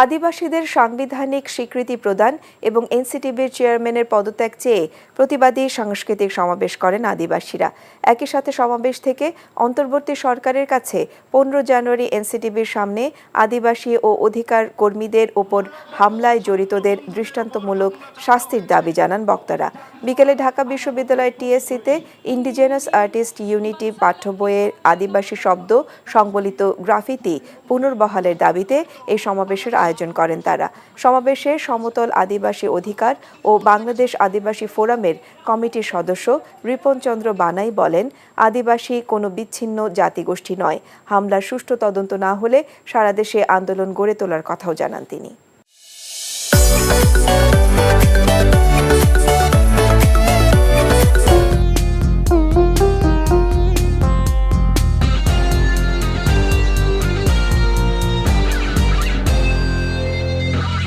আদিবাসীদের সাংবিধানিক স্বীকৃতি প্রদান এবং এনসিটিবির চেয়ারম্যানের পদত্যাগ চেয়ে প্রতিবাদী সাংস্কৃতিক সমাবেশ করেন আদিবাসীরা। একই সাথে সমাবেশ থেকে অন্তর্বর্তী সরকারের কাছে 15 জানুয়ারি এনসিটিবির সামনে আদিবাসী ও অধিকার কর্মীদের ওপর হামলায় জড়িতদের দৃষ্টান্তমূলক শাস্তির দাবি জানান বক্তারা। বিকেলে ঢাকা বিশ্ববিদ্যালয়ের টিএসসিতে ইন্ডিজেনাস আর্টিস্ট ইউনিটি পাঠ্য বইয়ের আদিবাসী শব্দ সংবলিত গ্রাফিতি পুনর্বহালের দাবিতে এই সমাবেশের আয়োজন করেন তারা। সমাবেশে সমতল আদিবাসী অধিকার ও বাংলাদেশ আদিবাসী ফোরামের কমিটির সদস্য রিপন চন্দ্র বানাই বলেন, আদিবাসী কোনো বিচ্ছিন্ন জাতিগোষ্ঠী নয়। হামলার সুষ্ঠু তদন্ত না হলে সারা দেশে আন্দোলন গড়ে তোলার কথাও জানান তিনি।